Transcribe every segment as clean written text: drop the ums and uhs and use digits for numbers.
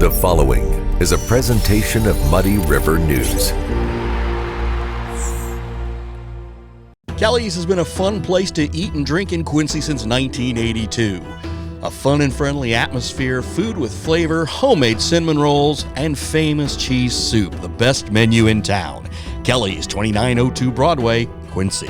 The following is a presentation of Muddy River News. Kelly's has been a fun place to eat and drink in Quincy since 1982. A fun and friendly atmosphere, food with flavor, homemade cinnamon rolls, and famous cheese soup, the best menu in town. Kelly's, 2902 Broadway, Quincy.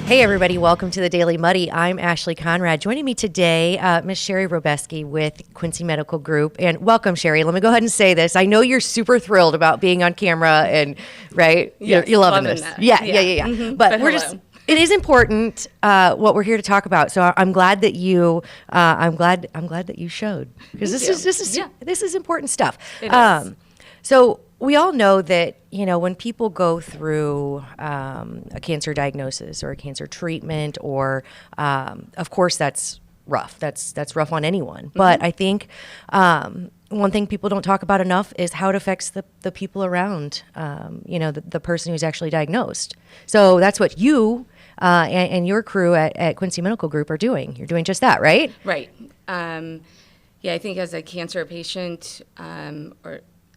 Hey everybody, welcome to the Daily Muddy. I'm Ashley Conrad. Joining me today, Miss Sherry Robeski with Quincy Medical Group. And welcome, Sherry. Let me go ahead and say this. I know you're super thrilled about being on camera and, right? Yes, you're loving this. that. Yeah. Mm-hmm. But we're just, it is important what we're here to talk about. So I'm glad that you, I'm glad that you showed. Because this is important stuff. It is. So we all know that, you know, when people go through a cancer diagnosis or a cancer treatment, or of course that's rough. That's rough on anyone. Mm-hmm. But I think one thing people don't talk about enough is how it affects the people around, the person who's actually diagnosed. So that's what you and your crew at Quincy Medical Group are doing. You're doing just that, right? Right. I think as a cancer patient,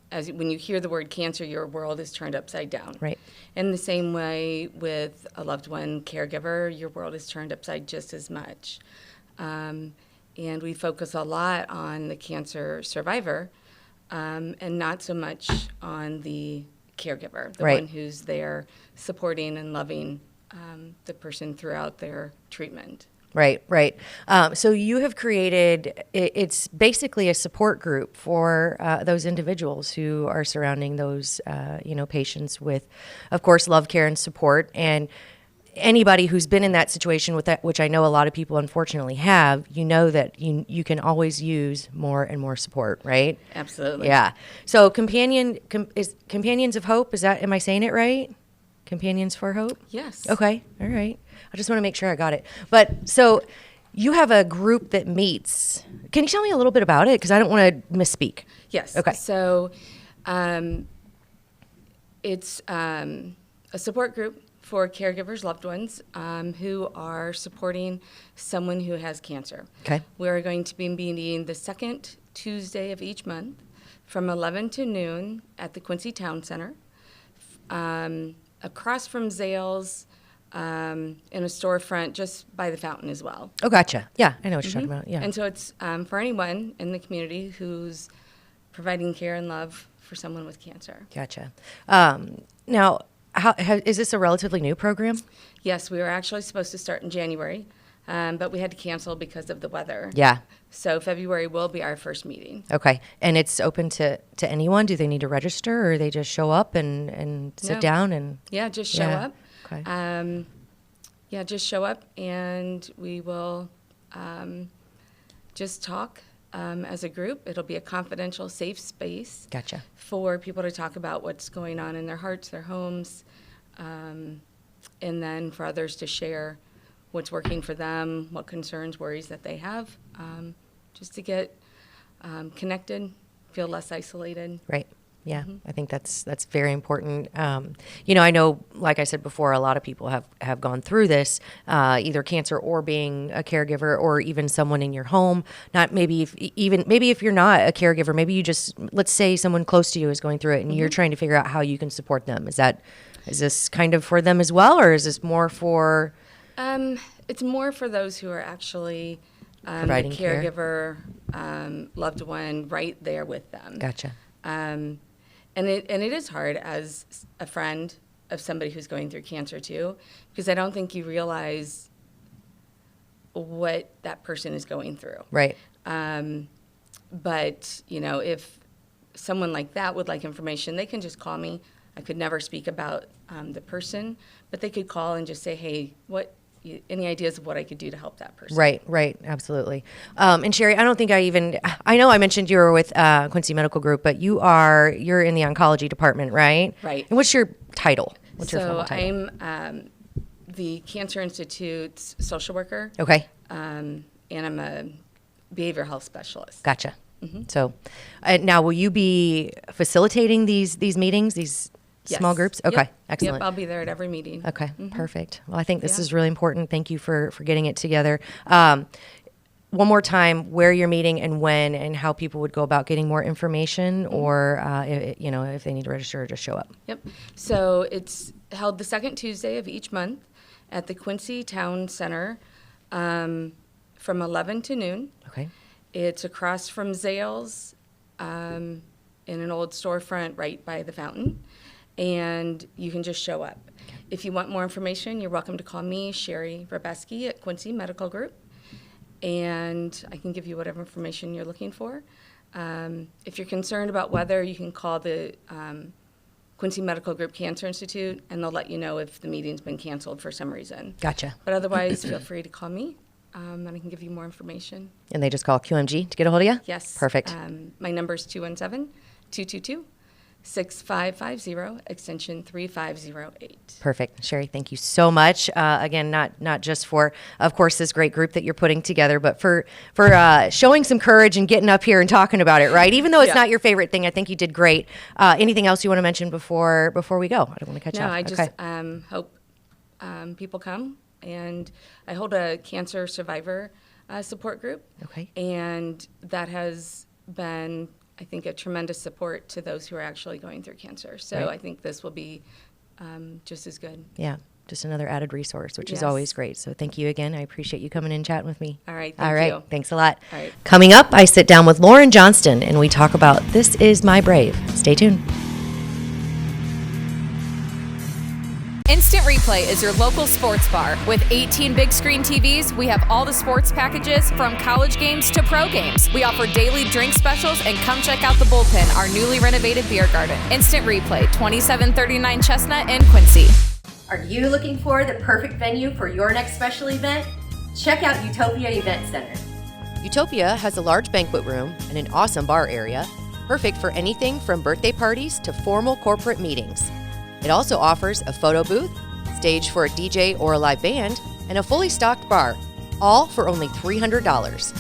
when you hear the word cancer, your world is turned upside down. Right. In the same way with a loved one caregiver, your world is turned upside just as much. And we focus a lot on the cancer survivor and not so much on the caregiver, the right. one who's there supporting and loving the person throughout their treatment. Right. So you have created, it's basically a support group for those individuals who are surrounding those, patients with, of course, love, care, and support. And anybody who's been in that situation with that, which I know a lot of people unfortunately have, you know that you can always use more and more support, right? Absolutely. Yeah. So Companions of Hope, am I saying it right? Companions for Hope? Yes. Okay. All right. I just want to make sure I got it. But so you have a group that meets. Can you tell me a little bit about it? Because I don't want to misspeak. Yes. Okay. So it's a support group for caregivers, loved ones who are supporting someone who has cancer. Okay. We're going to be meeting the second Tuesday of each month from 11 to noon at the Quincy Town Center. Across from Zales, in a storefront just by the fountain as well. Oh, gotcha. Yeah, I know what you're talking about. Yeah. And so it's for anyone in the community who's providing care and love for someone with cancer. Gotcha. Now, is this a relatively new program? Yes, we were actually supposed to start in January, but we had to cancel because of the weather. Yeah. So February will be our first meeting. Okay. And it's open to anyone? Do they need to register, or they just show up and sit down? And Yeah, just show up. Okay. Just show up, and we will just talk as a group. It'll be a confidential, safe space. Gotcha. For people to talk about what's going on in their hearts, their homes, and then for others to share what's working for them, what concerns, worries that they have, just to get connected, feel less isolated. Right. Yeah, I think that's very important. I know, like I said before, a lot of people have gone through this, either cancer or being a caregiver, or even someone in your home. Not maybe if you're not a caregiver, maybe you just, let's say someone close to you is going through it, and you're trying to figure out how you can support them. Is this kind of for them as well, or is this more for? It's more for those who are actually the providing caregiver, loved one right there with them. Gotcha. And it is hard as a friend of somebody who's going through cancer too, because I don't think you realize what that person is going through. Right. But if someone like that would like information, they can just call me. I could never speak about the person, but they could call and just say, hey, any ideas of what I could do to help that person? Right, absolutely. And Sherry, I don't think I know I mentioned you were with Quincy Medical Group, but you're in the oncology department, right? Right. And what's your title? What's your formal title? I'm the Cancer Institute's social worker. Okay. And I'm a behavioral health specialist. Gotcha. Mm-hmm. So now will you be facilitating these meetings, these small groups? Okay, yep. Excellent. Yep, I'll be there at every meeting. Okay, perfect. Well, I think this is really important. Thank you for getting it together. one more time where you're meeting and when, and how people would go about getting more information, or if they need to register, just show up. Yep. So it's held the second Tuesday of each month at the Quincy Town Center from 11 to noon. Okay. It's across from Zales in an old storefront right by the fountain, and you can just show up. If you want more information, you're welcome to call me, Sherry Verbeski at Quincy Medical Group, and I can give you whatever information you're looking for. If you're concerned about weather, you can call the Quincy Medical Group Cancer Institute, and they'll let you know if the meeting's been canceled for some reason. Gotcha. But otherwise, feel free to call me, and I can give you more information. And they just call QMG to get a hold of you? Yes. Perfect. My number is 217-222-6550, extension 3508. Perfect. Sherry, thank you so much. Again, not just for, of course, this great group that you're putting together, but for showing some courage and getting up here and talking about it, right? Even though it's not your favorite thing, I think you did great. Anything else you want to mention before we go? I don't want to cut you off. No, I just hope people come. And I hold a cancer survivor support group. Okay. And that has been, I think, a tremendous support to those who are actually going through cancer. So Right. I think this will be just as good. Yeah, just another added resource, which is Yes. always great. So thank you again. I appreciate you coming in and chatting with me. All right, All thank right. you. Thanks a lot. All right. Coming up, I sit down with Lauren Johnston, and we talk about This Is My Brave. Stay tuned. Instant Replay is your local sports bar. With 18 big screen TVs, we have all the sports packages from college games to pro games. We offer daily drink specials, and come check out the Bullpen, our newly renovated beer garden. Instant Replay, 2739 Chestnut in Quincy. Are you looking for the perfect venue for your next special event? Check out Utopia Event Center. Utopia has a large banquet room and an awesome bar area, perfect for anything from birthday parties to formal corporate meetings. It also offers a photo booth, stage for a DJ or a live band, and a fully stocked bar, all for only $300.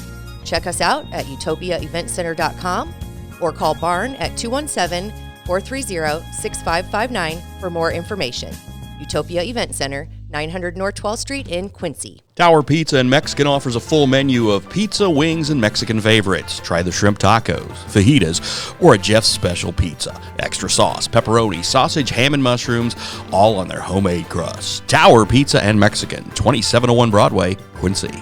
Check us out at utopiaeventcenter.com or call Barn at 217-430-6559 for more information. Utopia Event Center, 900 North 12th Street in Quincy. Tower Pizza and Mexican offers a full menu of pizza, wings, and Mexican favorites. Try the shrimp tacos, fajitas, or a Jeff's special pizza. Extra sauce, pepperoni, sausage, ham, and mushrooms, all on their homemade crust. Tower Pizza and Mexican, 2701 Broadway, Quincy.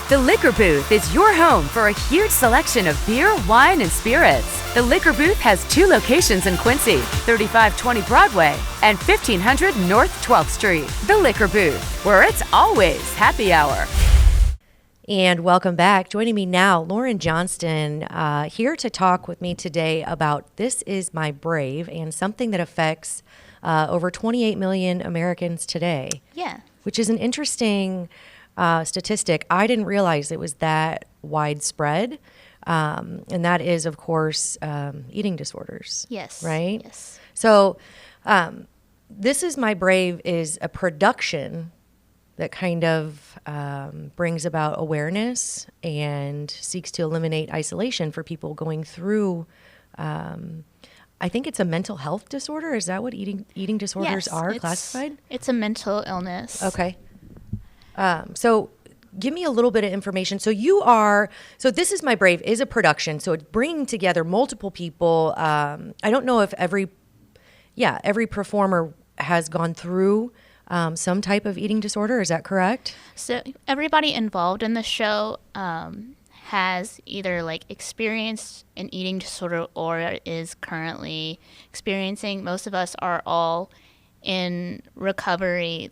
The Liquor Booth is your home for a huge selection of beer, wine, and spirits. The Liquor Booth has 2 locations in Quincy, 3520 Broadway and 1500 North 12th Street. The Liquor Booth, where it's always happy hour. And welcome back. Joining me now, Lauren Johnston, here to talk with me today about This Is My Brave and something that affects over 28 million Americans today. Yeah. Which is an interesting statistic. I didn't realize it was that widespread. And that is, of course, eating disorders. Yes. Right? Yes. So This Is My Brave is a production that kind of brings about awareness and seeks to eliminate isolation for people going through, I think it's a mental health disorder. Is that what eating disorders Yes, are it's- classified? It's a mental illness. Okay. So give me a little bit of information. So This Is My Brave is a production. So it's bringing together multiple people. I don't know if every performer has gone through some type of eating disorder. Is that correct? So everybody involved in the show has either experienced an eating disorder or is currently experiencing. Most of us are all in recovery.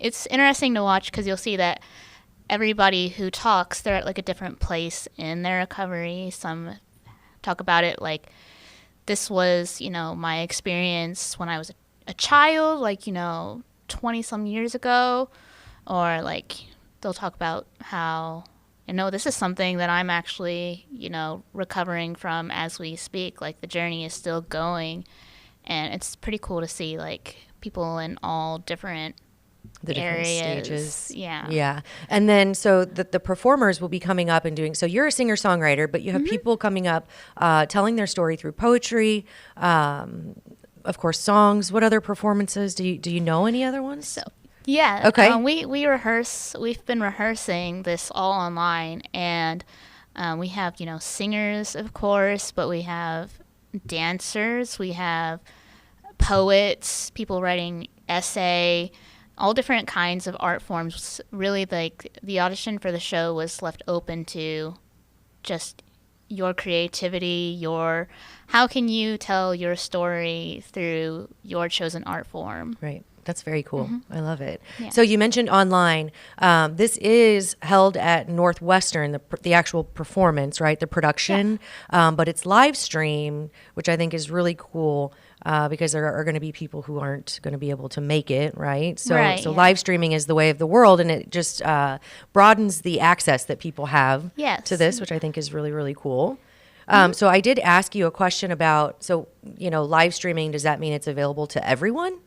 It's interesting to watch because you'll see that everybody who talks, they're at a different place in their recovery. Some talk about it like this was, my experience when I was a child, 20 some years ago, or they'll talk about how, this is something that I'm actually, recovering from as we speak. The journey is still going, and it's pretty cool to see people in all different areas. Stages. Yeah. Yeah. And then so the performers will be coming up and doing, so you're a singer-songwriter, but you have people coming up telling their story through poetry, of course, songs. What other performances? Do you know any other ones? So Yeah. Okay. We've been rehearsing this all online, and we have, singers, of course, but we have dancers, we have poets, people writing essay, all different kinds of art forms. Really, like, the audition for the show was left open to just your creativity, how can you tell your story through your chosen art form. Right. That's very cool. I love it. Yeah. So you mentioned online. This is held at Northwestern, the actual performance, right? The production, but it's live stream, which I think is really cool because there are going to be people who aren't going to be able to make it, right? So, Right, so yeah. live streaming is the way of the world, and it just broadens the access that people have Yes. to this, which I think is really, really cool. So I did ask you a question about, live streaming, does that mean it's available to everyone?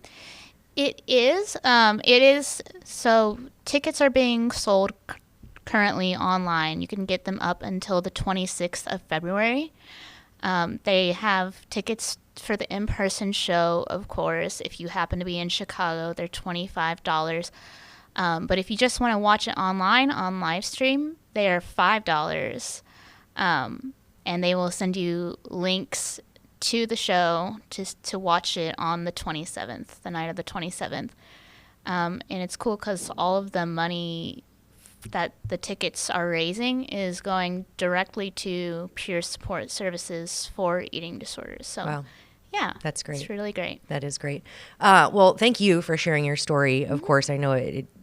It is. It is. So tickets are being sold currently online. You can get them up until the 26th of February. They have tickets for the in-person show, of course. If you happen to be in Chicago, they're $25. But if you just want to watch it online on live stream, they are $5. And they will send you links to the show to watch it on the 27th, the night of the 27th. And it's cool because all of the money that the tickets are raising is going directly to peer support services for eating disorders. So, Wow. yeah. That's great. It's really great. That is great. Well, thank you for sharing your story. Of course, I know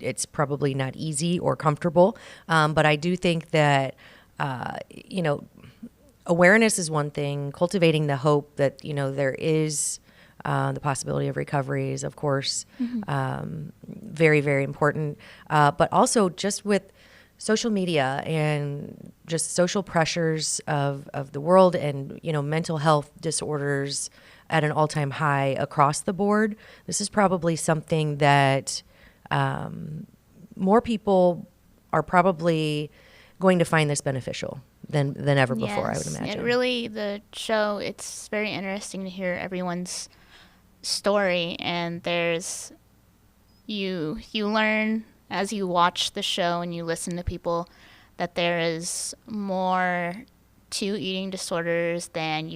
it's probably not easy or comfortable, but I do think that, awareness is one thing. Cultivating the hope that, there is the possibility of recovery is, of course, very, very important. But also just with social media and just social pressures of the world and, mental health disorders at an all-time high across the board, this is probably something that more people are probably going to find this beneficial than ever before, I would Yes, imagine. It really, the show, it's very interesting to hear everyone's story, and there's, you learn as you watch the show and you listen to people that there is more to eating disorders than,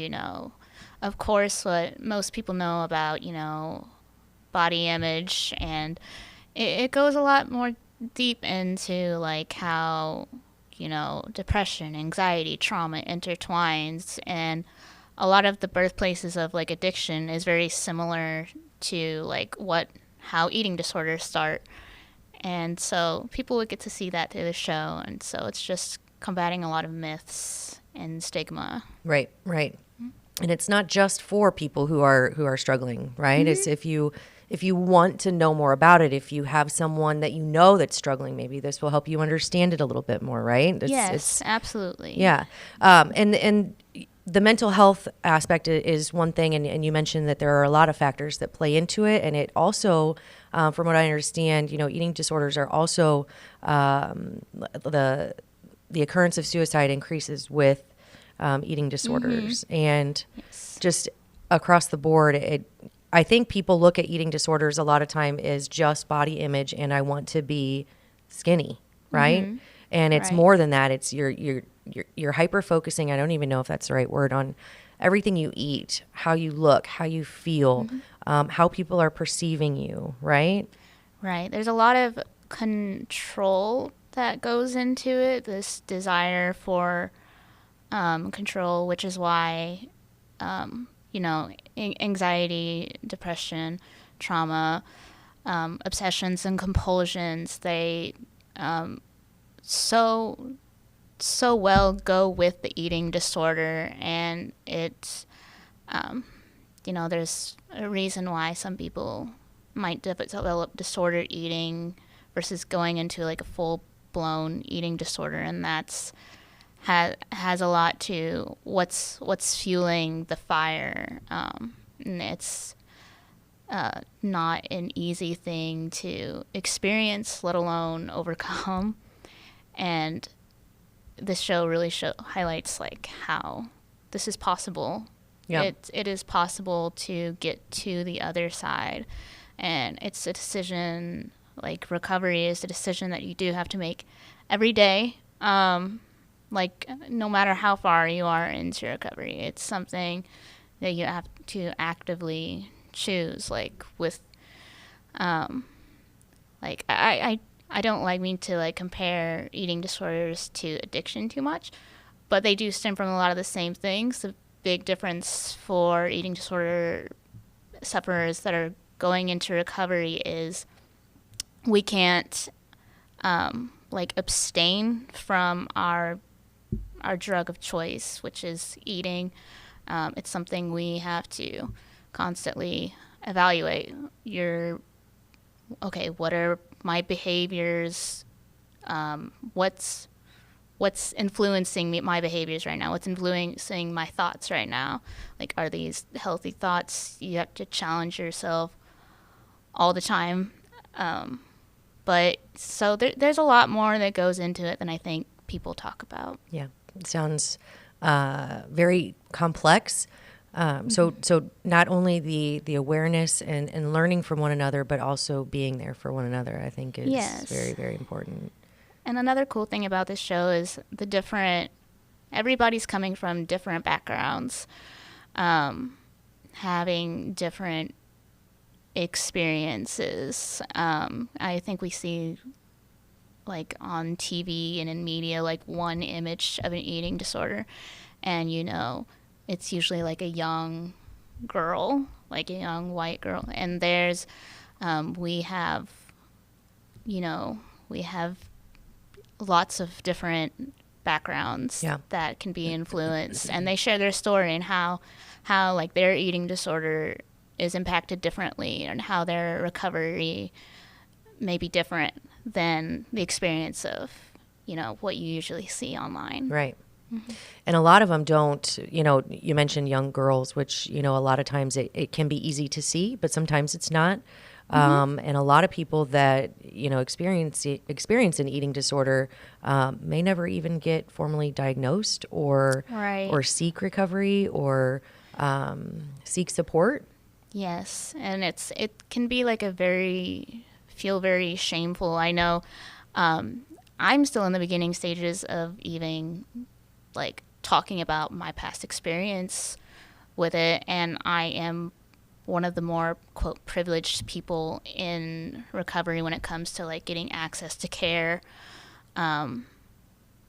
of course, what most people know about, body image, and it goes a lot more deep into, like, how depression, anxiety, trauma intertwines, and a lot of the birthplaces of, like, addiction is very similar to, like, how eating disorders start. And so people would get to see that through the show, and so it's just combating a lot of myths and stigma. Right. And it's not just for people who are struggling, right? It's if you want to know more about it, if you have someone that that's struggling, maybe this will help you understand it a little bit more, right? Yes, absolutely. Yeah. And the mental health aspect is one thing, and you mentioned that there are a lot of factors that play into it, and it also, from what I understand, eating disorders are also, the occurrence of suicide increases with eating disorders, and just across the board, I think people look at eating disorders a lot of time as just body image, and I want to be skinny, right? And it's Right. more than that. It's you're hyper focusing. I don't even know if that's the right word, on everything you eat, how you look, how you feel, how people are perceiving you, right? Right. There's a lot of control that goes into it, this desire for control, which is why, anxiety, depression, trauma, obsessions and compulsions, they so well go with the eating disorder, and it's there's a reason why some people might develop disordered eating versus going into, like, a full-blown eating disorder, and that's has a lot to what's fueling the fire, and it's not an easy thing to experience, let alone overcome. And this show really highlights, like, how this is possible. Yeah. It is possible to get to the other side, and it's a decision like recovery is a decision that you do have to make every day. Like no matter how far you are into recovery, it's something that you have to actively choose. Like with, like I don't like me to like compare eating disorders to addiction too much, but they do stem from a lot of the same things. The big difference for eating disorder sufferers that are going into recovery is we can't like abstain from our drug of choice, which is eating. It's something we have to constantly evaluate. What are my behaviors? What's influencing my behaviors right now? What's influencing my thoughts right now? Like, are these healthy thoughts? You have to challenge yourself all the time. But so there's a lot more that goes into it than I think people talk about. Yeah, it sounds very complex. So not only the awareness and learning from one another, but also being there for one another, I think is very, very important. And another cool thing about this show is everybody's coming from different backgrounds, having different experiences. I think we see like on TV and in media, like one image of an eating disorder, and it's usually like a young girl, like a young white girl. And there's, we have lots of different backgrounds that can be influenced, and they share their story and how like their eating disorder is impacted differently, and how their recovery may be different than the experience of, what you usually see online. Right. Mm-hmm. And a lot of them don't, you mentioned young girls, which, a lot of times it can be easy to see, but sometimes it's not. And a lot of people that, experience an eating disorder may never even get formally diagnosed or seek recovery or seek support. Yes, and it can be like feel very shameful. I know I'm still in the beginning stages of even like talking about my past experience with it, and I am one of the more, quote, privileged people in recovery when it comes to like getting access to care,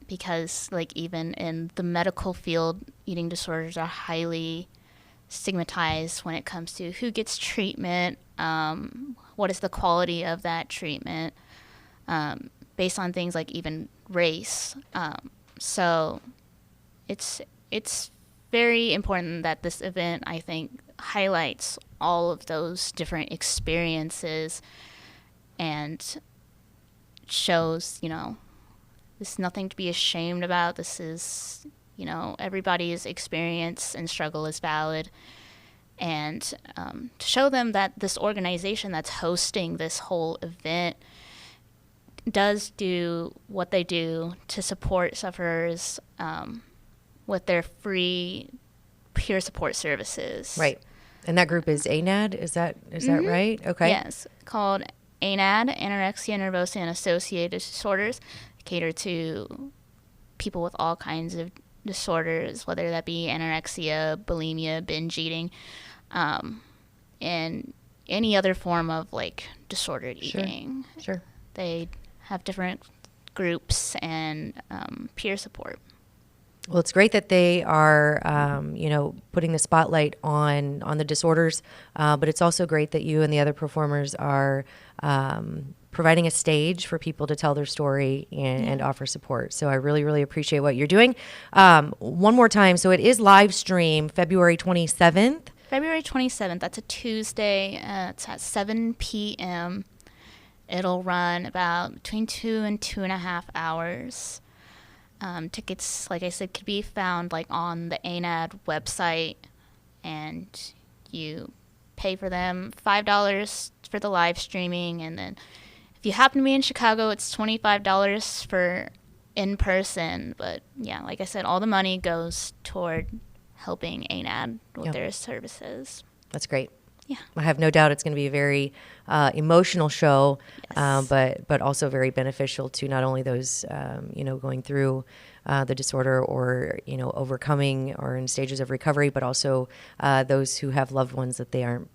because like even in the medical field, eating disorders are highly stigmatized when it comes to who gets treatment, what is the quality of that treatment, based on things like even race. So it's very important that this event, I think, highlights all of those different experiences and shows, there's nothing to be ashamed about. This is, everybody's experience and struggle is valid. And to show them that this organization that's hosting this whole event does do what they do to support sufferers with their free peer support services. Right. And that group is ANAD, is that right? Okay. Yes, called ANAD, Anorexia Nervosa and Associated Disorders. They cater to people with all kinds of disorders, whether that be anorexia, bulimia, binge eating, and any other form of like disordered eating. Sure. They have different groups and peer support. Well, it's great that they are, putting the spotlight on the disorders, but it's also great that you and the other performers are providing a stage for people to tell their story and offer support. So I really, really appreciate what you're doing. One more time, so it is live stream February 27th. February 27th, that's a Tuesday. It's at 7 p.m. It'll run about between 2 and 2.5 hours. Tickets, like I said, could be found like on the ANAD website, and you pay for them $5 for the live streaming, and then if you happen to be in Chicago, it's $25 for in person. But yeah, like I said, all the money goes toward helping ANAD with their services. That's great. Yeah. I have no doubt it's going to be a very emotional show, Yes. but also very beneficial to not only those going through the disorder or overcoming or in stages of recovery, but also those who have loved ones that they aren't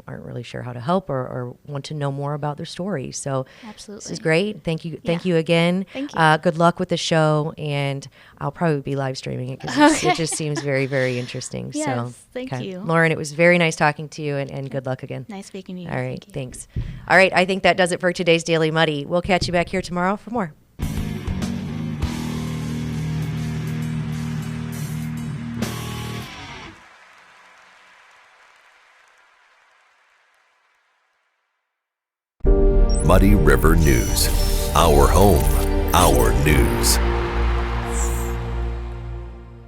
really sure how to help or want to know more about their story. So Absolutely. this is great. Thank you Yeah. you again. Thank you. Good luck with the show, and I'll probably be live streaming it because it just seems very, very interesting. Yes, So thank you. Lauren, it was very nice talking to you, and good luck again. Nice speaking to you. All right, Thank you. thanks. All right, I think that does it for today's Daily Muddy. We'll catch you back here tomorrow for more. Muddy River News. Our home, our news.